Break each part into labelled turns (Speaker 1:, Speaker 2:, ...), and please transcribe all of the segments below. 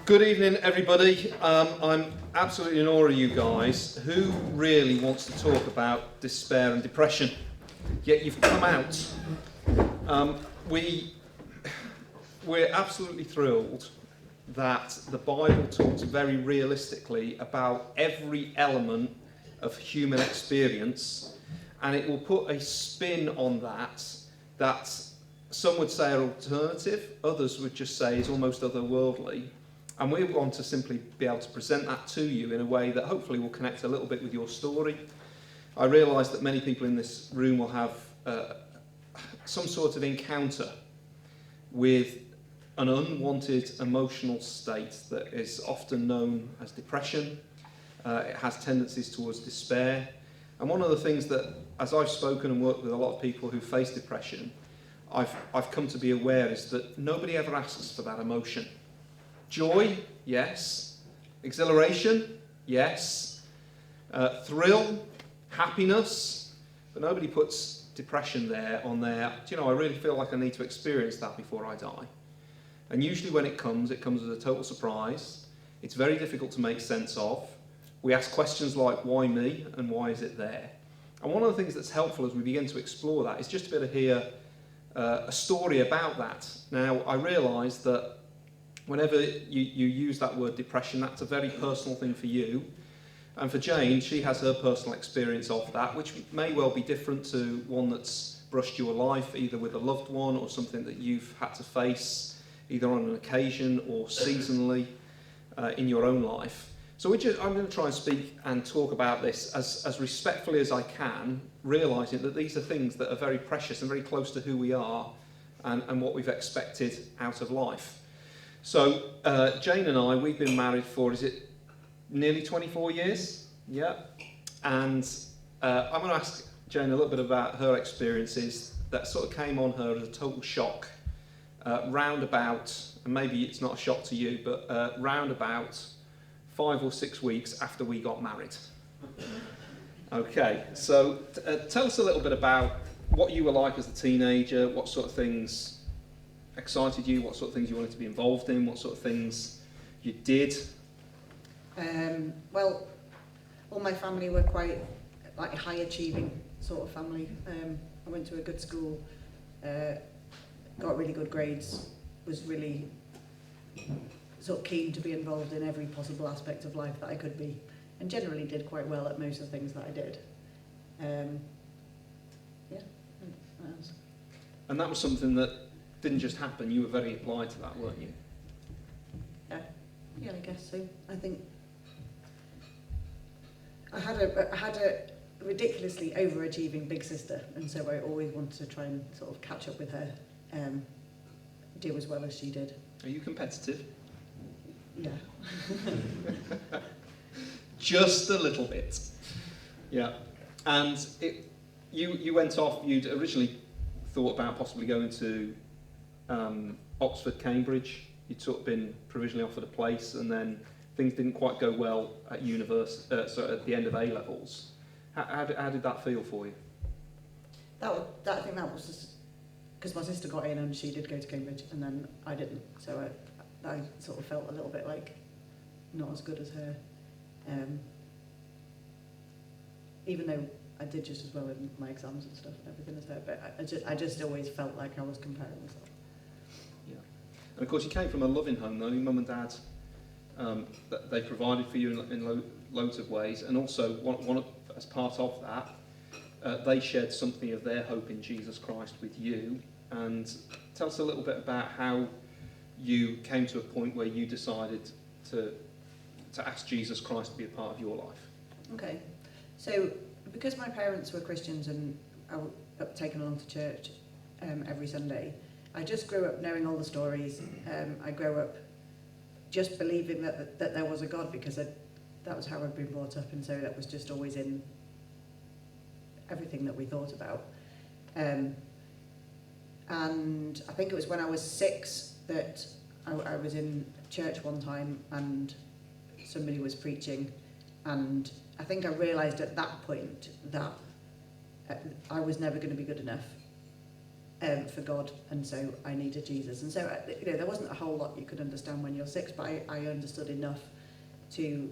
Speaker 1: Good evening, everybody. I'm absolutely in awe of you guys. Who really wants to talk about despair and depression? Yet you've come out. We're absolutely thrilled that the Bible talks very realistically about every element of human experience, and it will put a spin on that some would say are alternative, others would just say is almost otherworldly. And we want to simply be able to present that to you in a way that hopefully will connect a little bit with your story. I realise that many people in this room will have some sort of encounter with an unwanted emotional state that is often known as depression. It has tendencies towards despair. And one of the things that, as I've spoken and worked with a lot of people who face depression, I've come to be aware is that nobody ever asks for that emotion. Joy, yes. Exhilaration, yes. Thrill, happiness, but nobody puts depression there on there. Do you know, I really feel like I need to experience that before I die. And usually when it comes as a total surprise. It's very difficult to make sense of. We ask questions like, why me, and why is it there? And one of the things that's helpful as we begin to explore that is just to be able to hear a story about that. Now, I realise that whenever you use that word depression, that's a very personal thing for you. And for Jane, she has her personal experience of that, which may well be different to one that's brushed your life, either with a loved one or something that you've had to face, either on an occasion or seasonally in your own life. So I'm going to try and speak and talk about this as respectfully as I can, realising that these are things that are very precious and very close to who we are and what we've expected out of life. So Jane and I, we've been married for, is it nearly 24 years? Yeah. And I'm going to ask Jane a little bit about her experiences that sort of came on her as a total shock round about, and maybe it's not a shock to you, but round about 5 or 6 weeks after we got married. Okay, so tell us a little bit about what you were like as a teenager, what sort of things excited you, what sort of things you wanted to be involved in, what sort of things you did.
Speaker 2: Well, all my family were quite like a high achieving sort of family. I went to a good school, got really good grades, was really sort of keen to be involved in every possible aspect of life that I could be, and generally did quite well at most of the things that I did.
Speaker 1: And that was something that didn't just happen, you were very applied to that, weren't you?
Speaker 2: Yeah, I guess so. I think I had a ridiculously overachieving big sister, and so I always wanted to try and sort of catch up with her, do as well as she did.
Speaker 1: Are you competitive?
Speaker 2: Yeah.
Speaker 1: Just a little bit. Yeah. And you went off, you'd originally thought about possibly going to Oxford, Cambridge. You'd sort of been provisionally offered a place, and then things didn't quite go well at so at the end of A-levels. How did that feel for you?
Speaker 2: I think that was just because my sister got in and she did go to Cambridge, and then I didn't. So I sort of felt a little bit like not as good as her. Even though I did just as well in my exams and stuff and everything as her, but I just always felt like I was comparing myself.
Speaker 1: Yeah. And of course you came from a loving home though, your mum and dad, they provided for you in loads of ways, and also as part of that, they shared something of their hope in Jesus Christ with you. And tell us a little bit about how you came to a point where you decided to ask Jesus Christ to be a part of your life.
Speaker 2: Okay, so because my parents were Christians and I was taken along to church every Sunday, I just grew up knowing all the stories. I grew up just believing that there was a God, because that was how I'd been brought up, and so that was just always in everything that we thought about. And I think it was when I was 6 that I was in church one time and somebody was preaching, and I think I realised at that point that I was never going to be good enough. for God, and so I needed Jesus. And so, you know, there wasn't a whole lot you could understand when you're 6, but I understood enough to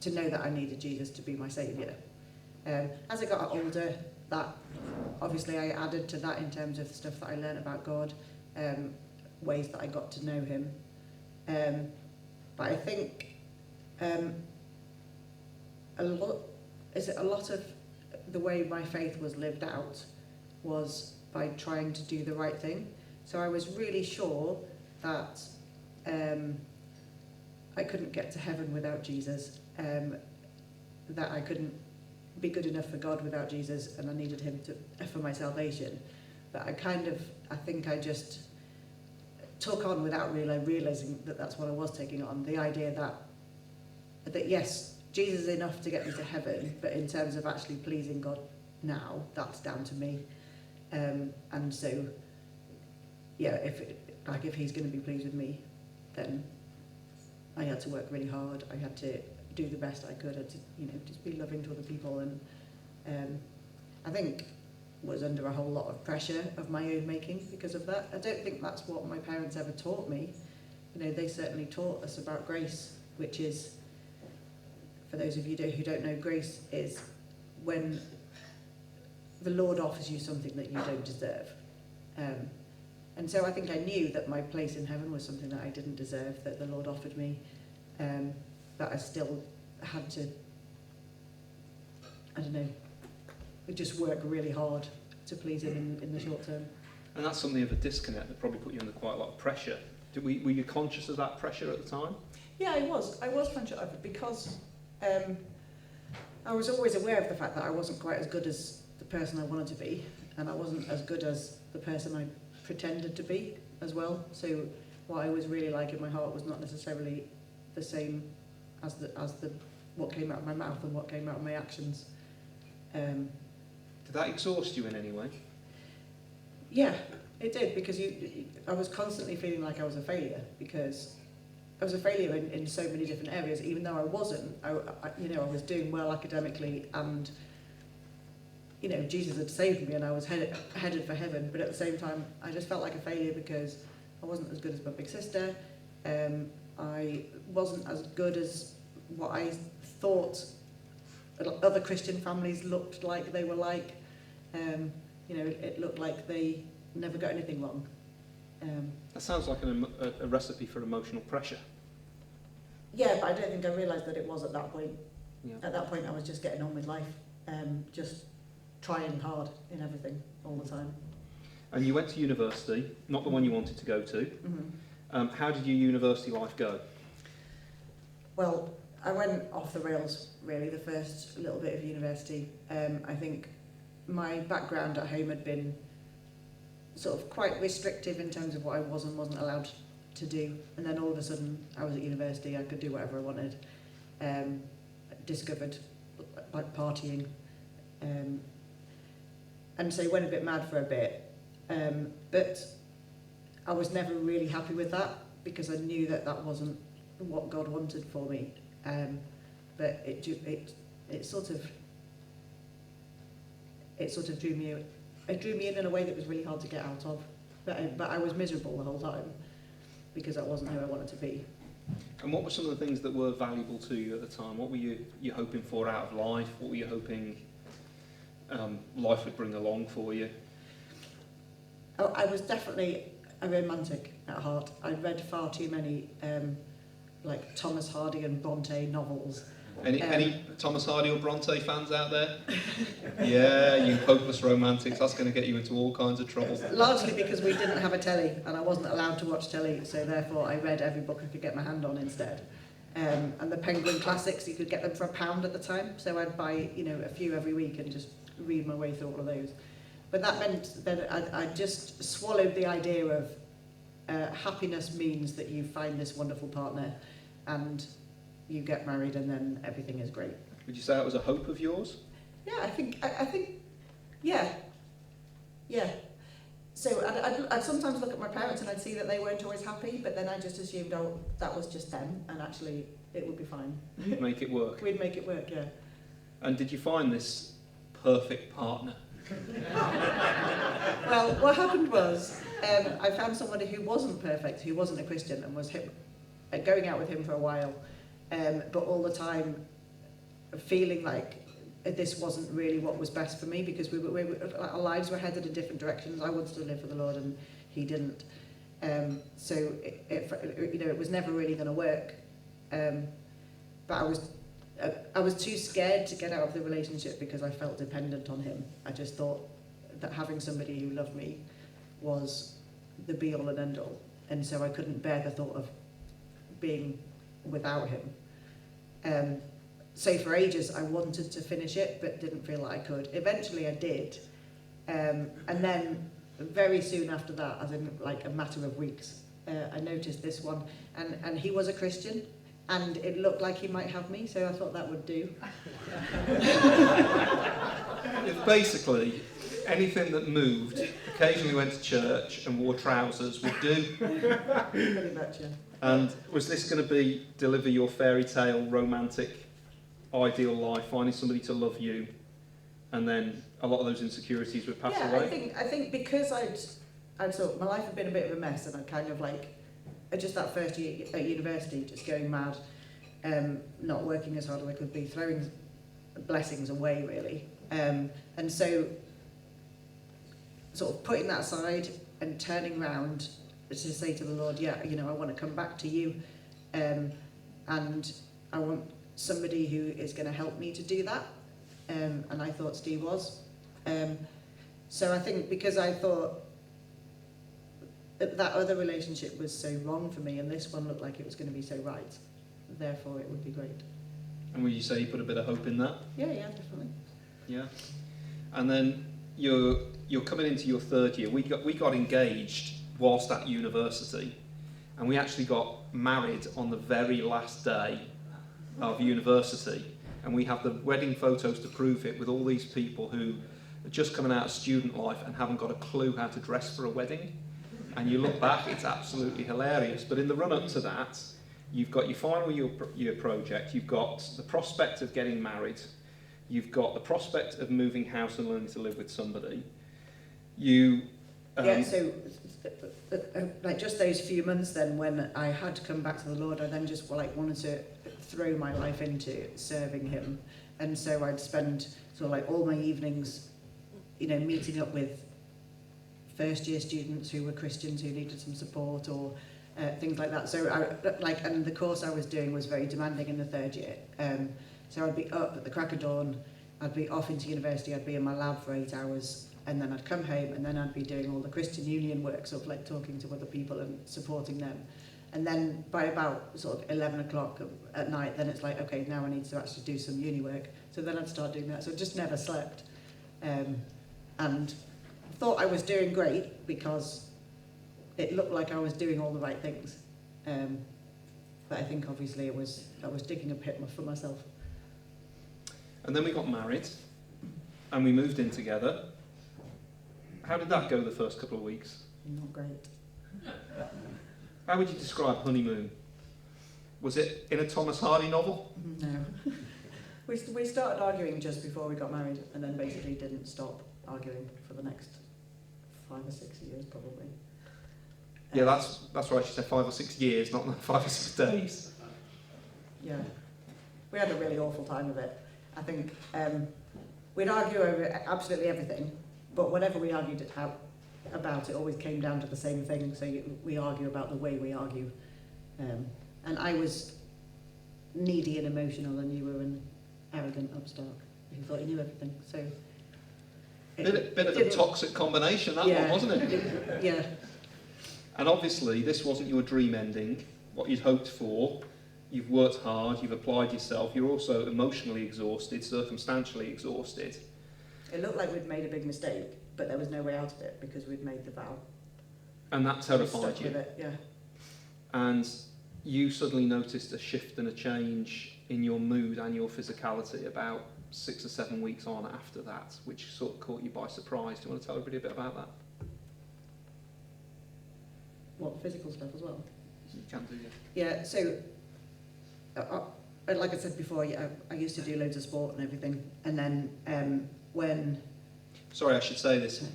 Speaker 2: know that I needed Jesus to be my saviour. As I got older, that obviously I added to that in terms of the stuff that I learned about God, ways that I got to know him. But I think a lot of the way my faith was lived out was by trying to do the right thing. So I was really sure that I couldn't get to heaven without Jesus, that I couldn't be good enough for God without Jesus, and I needed him for my salvation. But I think I just took on without realising that that's what I was taking on. The idea that yes, Jesus is enough to get me to heaven, but in terms of actually pleasing God now, that's down to me. And so, yeah, if he's going to be pleased with me, then I had to work really hard. I had to do the best I could. I had to, you know, just be loving to other people, and I think was under a whole lot of pressure of my own making because of that. I don't think that's what my parents ever taught me. You know, they certainly taught us about grace, which is, for those of you who don't know, grace is when the Lord offers you something that you don't deserve. And so I think I knew that my place in heaven was something that I didn't deserve, that the Lord offered me, but I still had to, I don't know, just work really hard to please him in the short term.
Speaker 1: And that's something of a disconnect that probably put you under quite a lot of pressure. Were you conscious of that pressure at the time?
Speaker 2: Yeah, I was conscious of it because I was always aware of the fact that I wasn't quite as good as the person I wanted to be, and I wasn't as good as the person I pretended to be as well. So what I was really like in my heart was not necessarily the same as the what came out of my mouth and what came out of my actions.
Speaker 1: Did that exhaust you in any way?
Speaker 2: Yeah, it did, because I was constantly feeling like I was a failure, because I was a failure in so many different areas, even though I wasn't. I was doing well academically, and you know, Jesus had saved me and I was headed for heaven, but at the same time I just felt like a failure because I wasn't as good as my big sister. I wasn't as good as what I thought other Christian families looked like they were like. You know, it looked like they never got anything wrong.
Speaker 1: That sounds like a recipe for emotional pressure.
Speaker 2: Yeah, but I don't think I realised that it was at that point.
Speaker 1: Yeah.
Speaker 2: At that point I was just getting on with life, just trying hard in everything all the time.
Speaker 1: And you went to university, not the one you wanted to go to.
Speaker 2: Mm-hmm.
Speaker 1: How did your university life go?
Speaker 2: Well, I went off the rails, really, the first little bit of university. I think my background at home had been sort of quite restrictive in terms of what I was and wasn't allowed to do. And then all of a sudden, I was at university, I could do whatever I wanted. Discovered like partying. And so went a bit mad for a bit. But I was never really happy with that, because I knew that wasn't what God wanted for me. But it sort of drew me in a way that was really hard to get out of. But I was miserable the whole time because that wasn't who I wanted to be.
Speaker 1: And what were some of the things that were valuable to you at the time? What were you hoping for out of life? What were you hoping life would bring along for you?
Speaker 2: Oh, I was definitely a romantic at heart. I'd read far too many like Thomas Hardy and Bronte novels.
Speaker 1: Any Thomas Hardy or Bronte fans out there? Yeah, you hopeless romantics. That's going to get you into all kinds of trouble.
Speaker 2: Largely because we didn't have a telly and I wasn't allowed to watch telly, so therefore I read every book I could get my hand on instead. And the Penguin classics, you could get them for £1 at the time, so I'd buy, you know, a few every week and just read my way through all of those. But that meant that I just swallowed the idea of happiness means that you find this wonderful partner and you get married and then everything is great.
Speaker 1: Would you say that was a hope of yours?
Speaker 2: Yeah, I think, yeah. So I'd sometimes look at my parents and I'd see that they weren't always happy, but then I just assumed, oh, that was just them, and actually it would be fine.
Speaker 1: You'd make it work.
Speaker 2: We'd make it work, yeah.
Speaker 1: And did you find this perfect partner?
Speaker 2: Well, what happened was, I found somebody who wasn't perfect, who wasn't a Christian, and was going out with him for a while, but all the time feeling like this wasn't really what was best for me, because our lives were headed in different directions. I wanted to live for the Lord, and he didn't. So it was never really going to work. But I was too scared to get out of the relationship because I felt dependent on him. I just thought that having somebody who loved me was the be-all and end-all. And so I couldn't bear the thought of being without him. So for ages I wanted to finish it, but didn't feel like I could. Eventually I did. And then very soon after that, as in like a matter of weeks, I noticed this one. And he was a Christian. And it looked like he might have me, so I thought that would do.
Speaker 1: Basically, anything that moved, occasionally went to church and wore trousers would do.
Speaker 2: Pretty much, yeah.
Speaker 1: And was this going to deliver your fairy tale, romantic, ideal life, finding somebody to love you, and then a lot of those insecurities would pass away?
Speaker 2: I think because I'd sort my life had been a bit of a mess, and I'd kind of like, just that first year at university, just going mad, not working as hard as I could be, throwing blessings away, really. And so, sort of putting that aside and turning round to say to the Lord, yeah, I want to come back to you, and I want somebody who is going to help me to do that. And I thought Steve was. So I think because I thought that other relationship was so wrong for me, and this one looked like it was going to be so right, therefore it would be great.
Speaker 1: And would you say you put a bit of hope in that?
Speaker 2: Yeah, definitely.
Speaker 1: Yeah. And then you're coming into your third year. We got engaged whilst at university, and we actually got married on the very last day of university. And we have the wedding photos to prove it, with all these people who are just coming out of student life and haven't got a clue how to dress for a wedding. And you look back, it's absolutely hilarious. But in the run-up to that, you've got your final year project, you've got the prospect of getting married, you've got the prospect of moving house and learning to live with somebody.
Speaker 2: So like just those few months then, when I had to come back to the Lord, I then just wanted to throw my life into serving him. And so I'd spend sort of like all my evenings, meeting up with first year students who were Christians who needed some support, or things like that. So and the course I was doing was very demanding in the third year. So I'd be up at the crack of dawn, I'd be off into university, I'd be in my lab for 8 hours, and then I'd come home, and then I'd be doing all the Christian Union work, sort of like talking to other people and supporting them. And then by about sort of 11 o'clock at night, then it's like, okay, now I need to actually do some uni work. So then I'd start doing that. So I just never slept. And thought I was doing great because it looked like I was doing all the right things. But I think obviously I was digging a pit for myself.
Speaker 1: And then we got married, and we moved in together. How did that go the first couple of weeks?
Speaker 2: Not great.
Speaker 1: How would you describe honeymoon? Was it in a Thomas Hardy novel?
Speaker 2: No. We started arguing just before we got married, and then basically didn't stop arguing for the next 5 or 6 years, probably.
Speaker 1: Yeah, that's right. She said 5 or 6 years, not 5 or 6 days.
Speaker 2: Yeah. We had a really awful time of it. I think we'd argue over absolutely everything, but whenever we argued about it, always came down to the same thing. So we argue about the way we argue. And I was needy and emotional, and you were an arrogant upstart who thought you knew everything. So
Speaker 1: Bit of a toxic combination, that one, wasn't it?
Speaker 2: Yeah.
Speaker 1: And obviously, this wasn't your dream ending, what you'd hoped for. You've worked hard, you've applied yourself, you're also emotionally exhausted, circumstantially exhausted.
Speaker 2: It looked like we'd made a big mistake, but there was no way out of it because we'd made the vow.
Speaker 1: And that terrified
Speaker 2: Stuck
Speaker 1: you.
Speaker 2: with it, yeah.
Speaker 1: And you suddenly noticed a shift and a change in your mood and your physicality about 6 or 7 weeks on after that, which sort of caught you by surprise. Do you want to tell everybody a bit about that?
Speaker 2: What, physical stuff as well?
Speaker 1: You can do, yeah.
Speaker 2: Yeah, so, like I said before, I used to do loads of sport and everything, and then when...
Speaker 1: sorry, I should say this.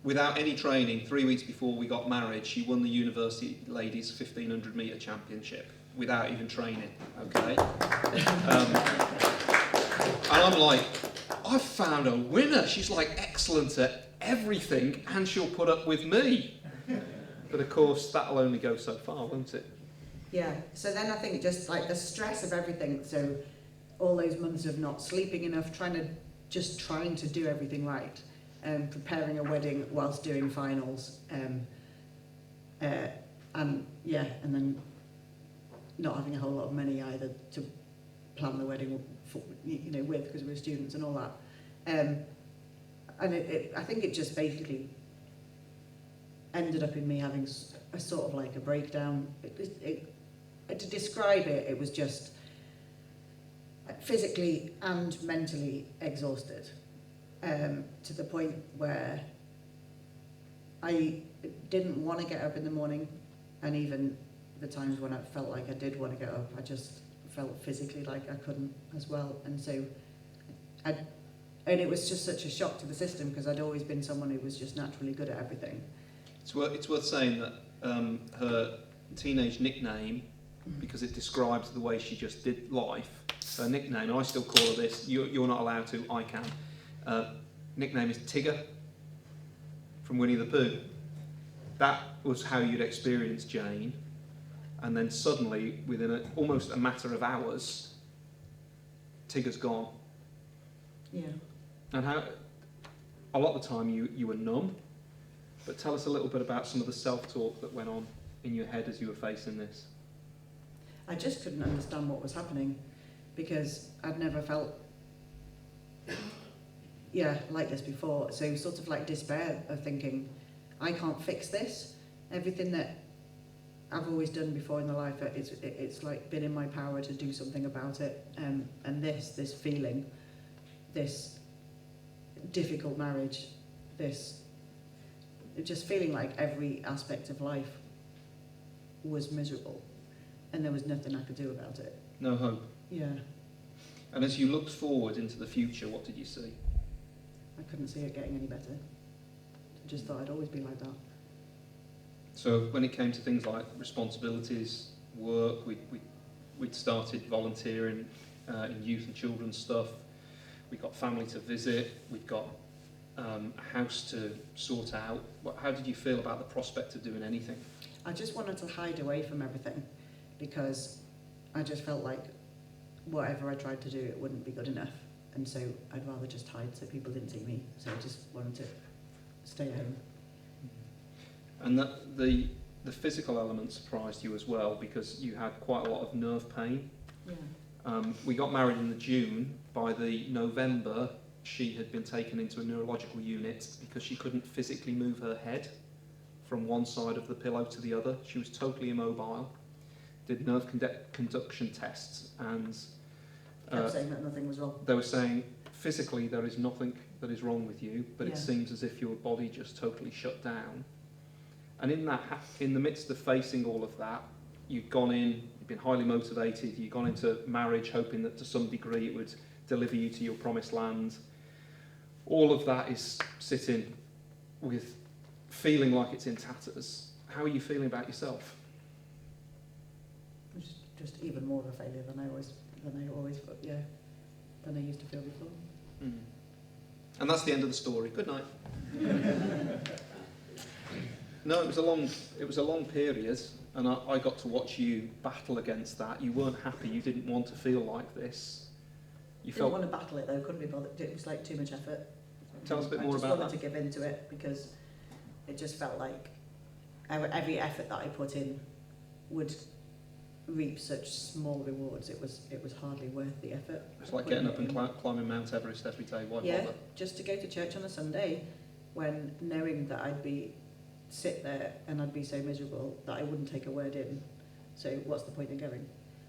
Speaker 1: Without any training, 3 weeks before we got married, she won the university ladies 1500 metre championship without even training, okay? And I'm like, I've found a winner. She's like excellent at everything and she'll put up with me. But of course, that'll only go so far, won't it?
Speaker 2: Yeah, so then I think just like the stress of everything, so all those months of not sleeping enough, trying to do everything right, preparing a wedding whilst doing finals, and then not having a whole lot of money either to plan the wedding for, with, because we were students and all that. And I think it just basically ended up in me having a sort of like a breakdown. To describe it, it was just physically and mentally exhausted, to the point where I didn't want to get up in the morning, and even the times when I felt like I did want to get up, I just felt physically like I couldn't as well. And so and it was just such a shock to the system, because I'd always been someone who was just naturally good at everything.
Speaker 1: It's worth saying that her teenage nickname, because it describes the way she just did life, her nickname, and I still call her this, you're not allowed to, I can, nickname is Tigger, from Winnie the Pooh. That was how you'd experience Jane, and then suddenly, within almost a matter of hours, Tigger's gone.
Speaker 2: Yeah.
Speaker 1: And how, a lot of the time you were numb, but tell us a little bit about some of the self-talk that went on in your head as you were facing this.
Speaker 2: I just couldn't understand what was happening, because I'd never felt like this before. So sort of like despair of thinking, I can't fix this. Everything that I've always done before in the life, it's like been in my power to do something about it. And this feeling, this difficult marriage, this just feeling like every aspect of life was miserable, and there was nothing I could do about it.
Speaker 1: No hope.
Speaker 2: Yeah.
Speaker 1: And as you looked forward into the future, what did you see?
Speaker 2: I couldn't see it getting any better. I just thought I'd always be like that.
Speaker 1: So when it came to things like responsibilities, work, we'd started volunteering in youth and children's stuff. We got family to visit. We'd got a house to sort out. How did you feel about the prospect of doing anything?
Speaker 2: I just wanted to hide away from everything, because I just felt like whatever I tried to do, it wouldn't be good enough. And so I'd rather just hide so people didn't see me. So I just wanted to stay at home.
Speaker 1: And that the physical element surprised you as well, because you had quite a lot of nerve pain.
Speaker 2: Yeah.
Speaker 1: We got married in the June. By the November, she had been taken into a neurological unit because she couldn't physically move her head from one side of the pillow to the other. She was totally immobile. Did nerve conduction tests, and
Speaker 2: Kept saying that nothing was wrong.
Speaker 1: they were saying physically there is nothing that is wrong with you, but
Speaker 2: Yeah.
Speaker 1: it seems as if your body just totally shut down. And in the midst of facing all of that, you'd gone in, you'd been highly motivated, you'd gone into marriage hoping that to some degree it would deliver you to your promised land. All of that is sitting with feeling like it's in tatters. How are you feeling about yourself?
Speaker 2: It's just even more of a failure than I used to feel before.
Speaker 1: Mm. And that's the end of the story. Good night. No, it was a long period, and I got to watch you battle against that. You weren't happy. You didn't want to feel like this. You
Speaker 2: Didn't want to battle it though. Couldn't be bothered. It was like too much effort.
Speaker 1: Tell us a bit more about
Speaker 2: I
Speaker 1: that.
Speaker 2: just wanted to give in to it, because it just felt like every effort that I put in would reap such small rewards. It was hardly worth the effort.
Speaker 1: It's like getting up and climbing Mount Everest every day. Why
Speaker 2: Yeah,
Speaker 1: bother?
Speaker 2: just to go to church on a Sunday, when knowing that I'd sit there and I'd be so miserable that I wouldn't take a word in. So what's the point in going?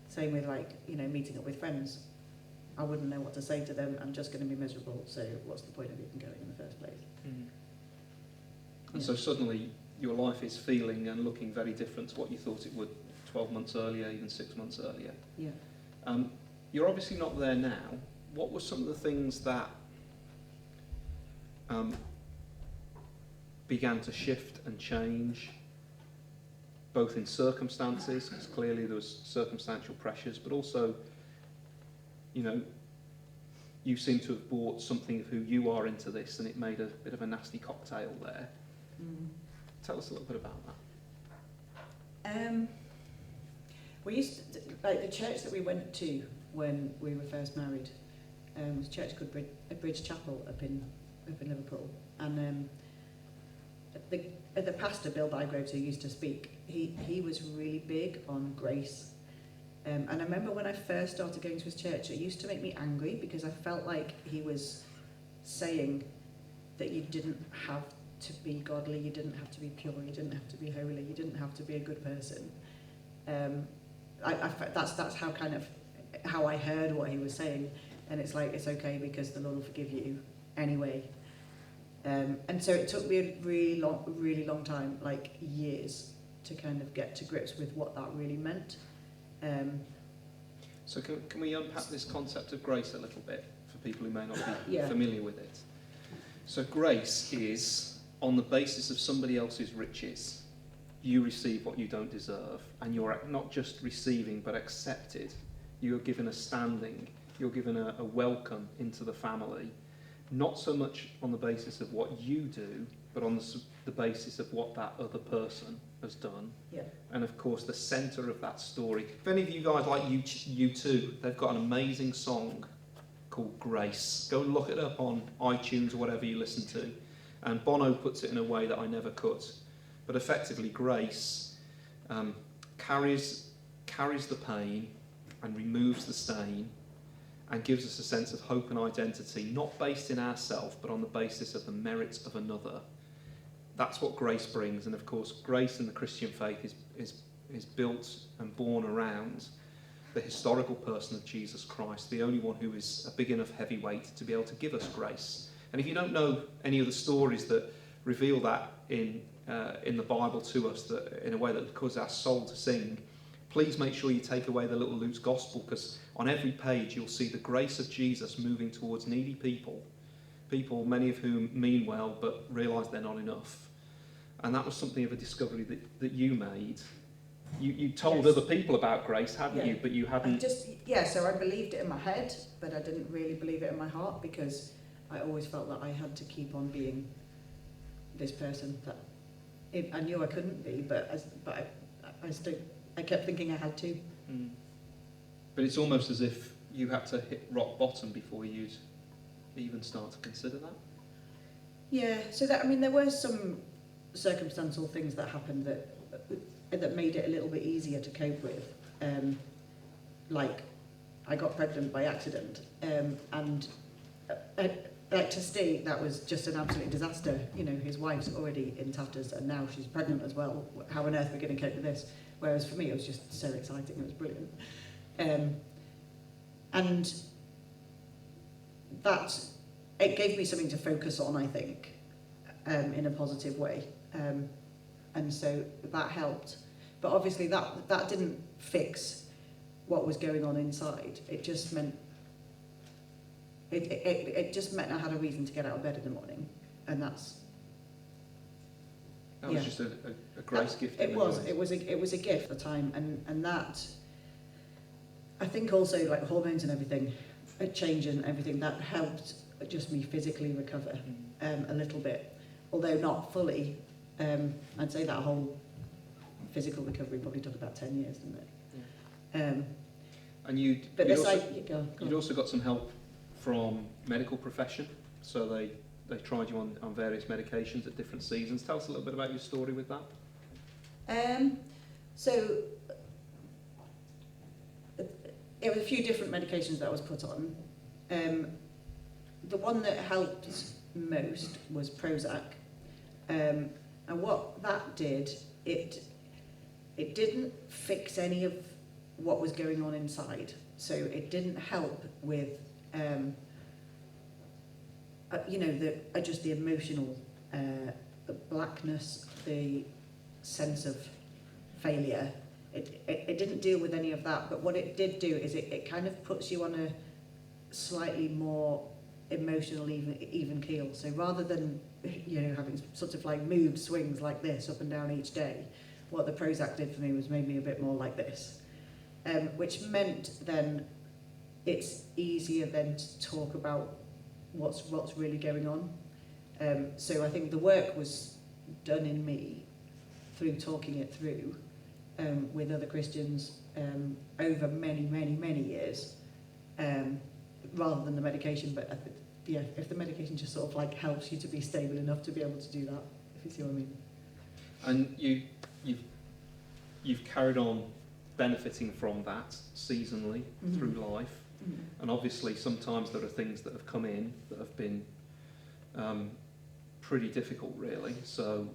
Speaker 2: Same with meeting up with friends. I wouldn't know what to say to them. I'm just going to be miserable. So what's the point of even going in the first place?
Speaker 1: Mm. And so suddenly your life is feeling and looking very different to what you thought it would 12 months earlier, even 6 months earlier.
Speaker 2: Yeah.
Speaker 1: You're obviously not there now. What were some of the things that began to shift and change, both in circumstances, because clearly there was circumstantial pressures, but also, you know, you seem to have brought something of who you are into this, and it made a bit of a nasty cocktail there. Tell us a little bit about that.
Speaker 2: We used to, like the church that we went to when we were first married, was a church called Bridge Chapel up in Liverpool, and the pastor Bill Bygroves, who used to speak, he was really big on grace. And I remember when I first started going to his church, it used to make me angry because I felt like he was saying that you didn't have to be godly, you didn't have to be pure, you didn't have to be holy, you didn't have to be a good person. That's how kind of how I heard what he was saying, and it's like, it's okay because the Lord will forgive you anyway. And so it took me a really long time, like years, to kind of get to grips with what that really meant.
Speaker 1: So can we unpack this concept of grace a little bit for people who may not be
Speaker 2: Yeah.
Speaker 1: familiar with it? So grace is on the basis of somebody else's riches. You receive what you don't deserve, and you're not just receiving but accepted. You're given a standing, you're given a welcome into the family, not so much on the basis of what you do, but on the basis of what that other person has done.
Speaker 2: Yeah.
Speaker 1: And of course, the centre of that story. If any of you guys like U2, they've got an amazing song called Grace. Go and look it up on iTunes or whatever you listen to. And Bono puts it in a way that I never could. But effectively, grace carries the pain and removes the stain and gives us a sense of hope and identity, not based in ourselves, but on the basis of the merits of another. That's what grace brings. And of course, grace in the Christian faith is built and born around the historical person of Jesus Christ, the only one who is a big enough heavyweight to be able to give us grace. And if you don't know any of the stories that reveal that in the Bible to us, that in a way that causes our soul to sing, please make sure you take away the little Luke's Gospel, because on every page you'll see the grace of Jesus moving towards needy people, many of whom mean well but realise they're not enough. And that was something of a discovery that you made. You told
Speaker 2: Yes.
Speaker 1: other people about grace, hadn't you? But you hadn't...
Speaker 2: So I believed it in my head, but I didn't really believe it in my heart, because I always felt that I had to keep on being this person that I knew I couldn't be, but I kept thinking I had to.
Speaker 1: But it's almost as if you had to hit rock bottom before you'd even start to consider that.
Speaker 2: Yeah, so there were some circumstantial things that happened that made it a little bit easier to cope with. Like, I got pregnant by accident, and like to Steve, that was just an absolute disaster. You know, his wife's already in tatters, and now she's pregnant as well. How on earth are we going to cope with this? Whereas for me, it was just so exciting. It was brilliant, and that it gave me something to focus on, I think, in a positive way. And so that helped. But obviously that didn't fix what was going on inside. It just meant it just meant I had a reason to get out of bed in the morning, and that
Speaker 1: was just a grace gift.
Speaker 2: It was a gift at the time, and that, I think also, like hormones and everything, a change and everything, that helped just me physically recover a little bit, although not fully. I'd say that whole physical recovery probably took about 10 years, didn't it? Yeah.
Speaker 1: And you'd also got some help from medical profession, so they tried you on various medications at different seasons. Tell us a little bit about your story with that.
Speaker 2: So it was a few different medications that I was put on. The one that helped most was Prozac. And what that did, it didn't fix any of what was going on inside. So it didn't help with, just the emotional, the blackness, the sense of failure. It didn't deal with any of that, but what it did do is it kind of puts you on a slightly more emotional even keel. So rather than, you know, having sort of like mood swings like this up and down each day, what the Prozac did for me was made me a bit more like this, which meant then it's easier then to talk about what's really going on. So I think the work was done in me through talking it through with other Christians over many years, rather than the medication. But yeah, if the medication just sort of like helps you to be stable enough to be able to do that, if you see what I mean.
Speaker 1: And you've carried on benefiting from that seasonally through life. And obviously sometimes there are things that have come in that have been pretty difficult, really. So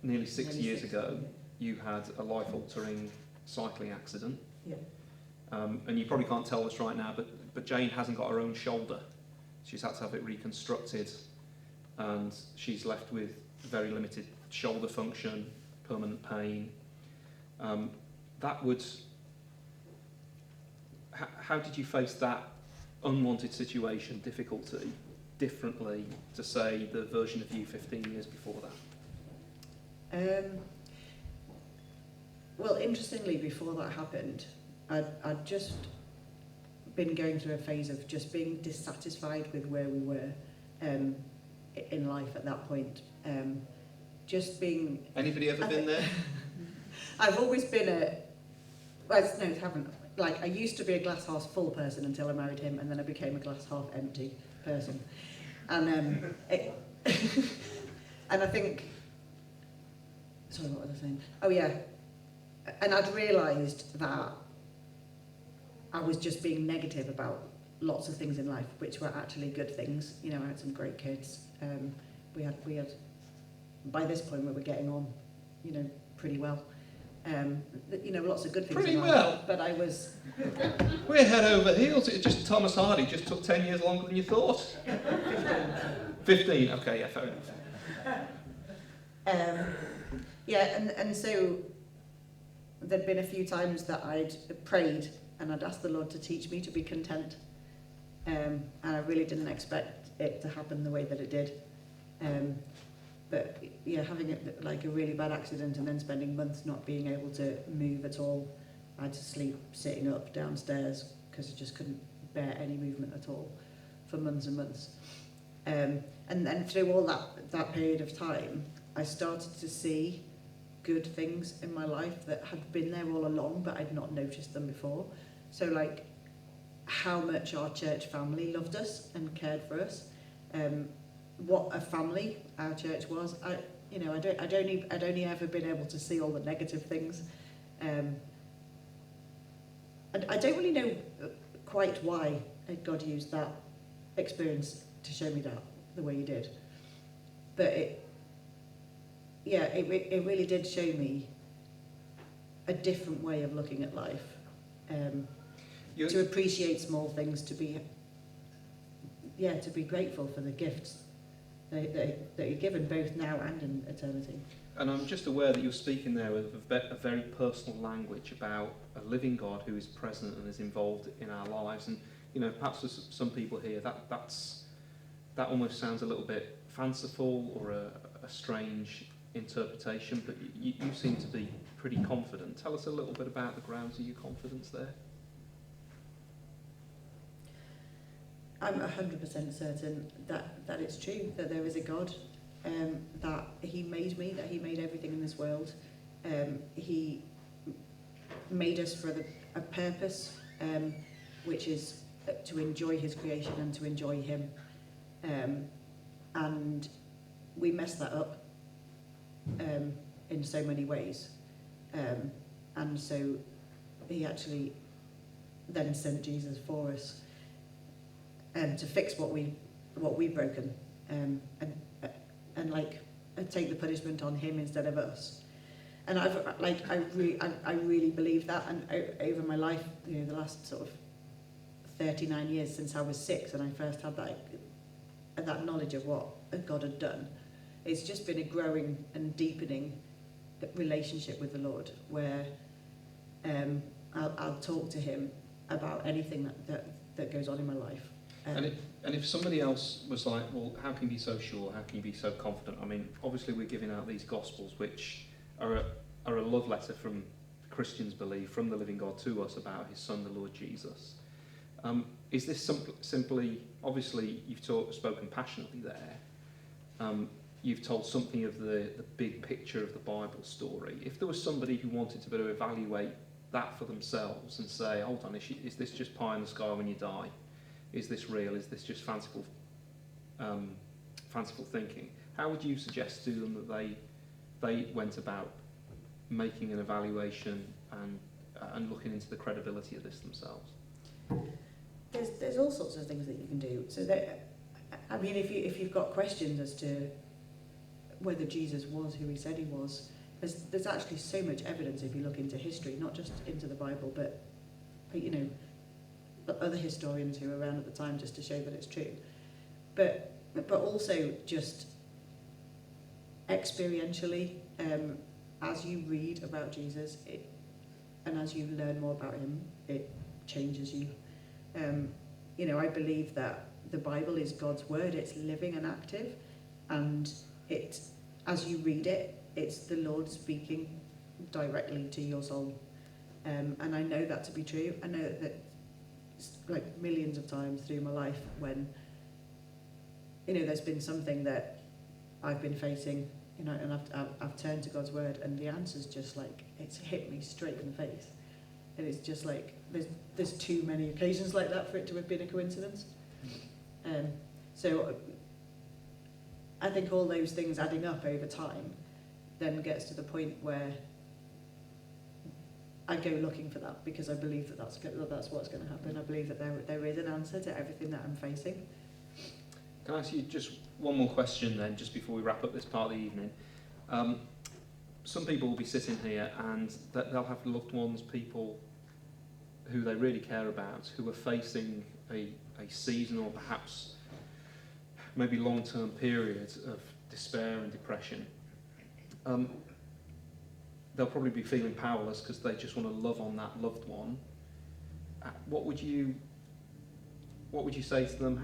Speaker 1: nearly six years ago, you had a life-altering cycling accident.
Speaker 2: Yeah.
Speaker 1: And you probably can't tell us right now, but Jane hasn't got her own shoulder. She's had to have it reconstructed, and she's left with very limited shoulder function, permanent pain. How did you face that unwanted situation, difficulty, differently to, say, the version of you 15 years before that?
Speaker 2: Well, interestingly, before that happened, I'd just been going through a phase of just being dissatisfied with where we were in life at that point. Just being...
Speaker 1: Anybody ever been there?
Speaker 2: I've always been no, I haven't. Like, I used to be a glass half full person until I married him, and then I became a glass half empty person. And and I think... Sorry, what was I saying? Oh, yeah. And I'd realised that I was just being negative about lots of things in life, which were actually good things. You know, I had some great kids. We had by this point we were getting on, you know, pretty well. You know, lots of good things.
Speaker 1: Pretty
Speaker 2: in life,
Speaker 1: well.
Speaker 2: but I was...
Speaker 1: We're head over heels. It just Thomas Hardy just took 10 years longer than you thought. 15. Okay, yeah, fair enough.
Speaker 2: Yeah, and so there'd been a few times that I'd prayed and I'd asked the Lord to teach me to be content. And I really didn't expect it to happen the way that it did. But yeah, having it like a really bad accident and then spending months not being able to move at all. I had to sleep sitting up downstairs because I just couldn't bear any movement at all for months and months. And then through all that period of time, I started to see good things in my life that had been there all along, but I'd not noticed them before. So like how much our church family loved us and cared for us. What a family our church was. I'd only ever been able to see all the negative things. And I don't really know quite why God used that experience to show me that the way he did. But it really did show me a different way of looking at life. To appreciate small things, to be grateful for the gifts that you're given both now and in eternity.
Speaker 1: And I'm just aware that you're speaking there with a very personal language about a living God who is present and is involved in our lives. And you know, perhaps for some people here, that almost sounds a little bit fanciful or a strange interpretation, but you seem to be pretty confident. Tell us a little bit about the grounds of your confidence there.
Speaker 2: I'm 100% certain that it's true, that there is a God, that he made me, that he made everything in this world. He made us for a purpose, which is to enjoy his creation and to enjoy him. And we mess that up in so many ways. And so he actually then sent Jesus for us. To fix what we've broken, and take the punishment on him instead of us. And I really believe that. And over my life, you know, the last sort of 39 years since I was 6, and I first had that knowledge of what God had done, it's just been a growing and deepening relationship with the Lord, where I'll talk to him about anything that goes on in my life.
Speaker 1: And if somebody else was like, well, how can you be so sure? How can you be so confident? I mean, obviously we're giving out these gospels, which are a love letter from Christians believe, from the living God to us about his son, the Lord Jesus. Is this simply, obviously you've spoken passionately there, you've told something of the big picture of the Bible story. If there was somebody who wanted to better evaluate that for themselves and say, hold on, is this just pie in the sky when you die? Is this real? Is this just fanciful thinking? How would you suggest to them that they went about making an evaluation and looking into the credibility of this themselves?
Speaker 2: There's all sorts of things that you can do. So that, I mean, if you've got questions as to whether Jesus was who he said he was, there's actually so much evidence if you look into history, not just into the Bible, but you know, other historians who were around at the time, just to show that it's true. But also just experientially, as you read about Jesus, and as you learn more about him, it changes you. You know, I believe that the Bible is God's word. It's living and active, and as you read it, it's the Lord speaking directly to your soul. And I know that to be true. I know that like millions of times through my life when, you know, there's been something that I've been facing, you know, and I've turned to God's word, and the answer's just like, it's hit me straight in the face. And it's just like, there's too many occasions like that for it to have been a coincidence. So I think all those things adding up over time then gets to the point where I go looking for that, because I believe that that's what's going to happen. I believe that there is an answer to everything that I'm facing.
Speaker 1: Can I ask you just one more question then, just before we wrap up this part of the evening? Some people will be sitting here and they'll have loved ones, people who they really care about, who are facing a season or perhaps maybe long-term period of despair and depression. They'll probably be feeling powerless because they just want to love on that loved one. What would you say to them?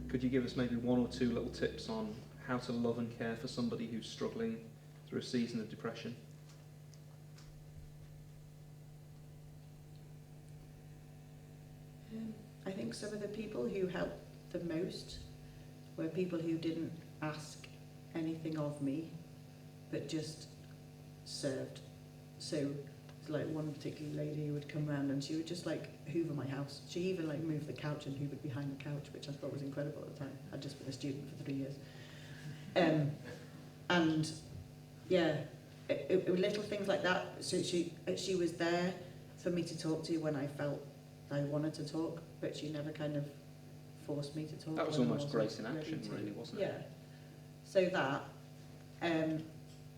Speaker 1: Could you give us maybe one or two little tips on how to love and care for somebody who's struggling through a season of depression?
Speaker 2: I think some of the people who helped the most were people who didn't ask anything of me, but just served. So it's like one particular lady who would come round and she would just like hoover my house. She even like moved the couch and hoovered behind the couch, which I thought was incredible at the time. I'd just been a student for 3 years. And yeah, it were little things like that. So she was there for me to talk to when I felt I wanted to talk, but she never kind of forced me to talk.
Speaker 1: That was almost grace in action, really, wasn't it?
Speaker 2: Yeah. So that,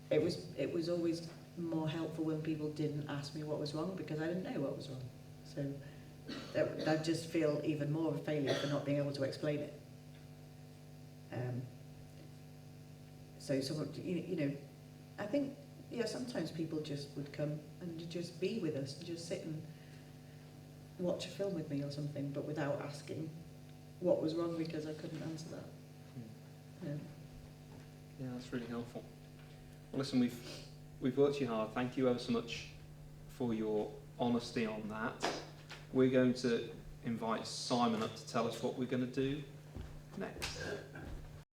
Speaker 2: it was always more helpful when people didn't ask me what was wrong, because I didn't know what was wrong. So I'd just feel even more of a failure for not being able to explain it. So someone, you know, I think, yeah, sometimes people just would come and just be with us and just sit and watch a film with me or something, but without asking what was wrong, because I couldn't answer that.
Speaker 1: Yeah, that's really helpful. Well, listen, we've worked you hard. Thank you ever so much for your honesty on that. We're going to invite Simon up to tell us what we're going to do next.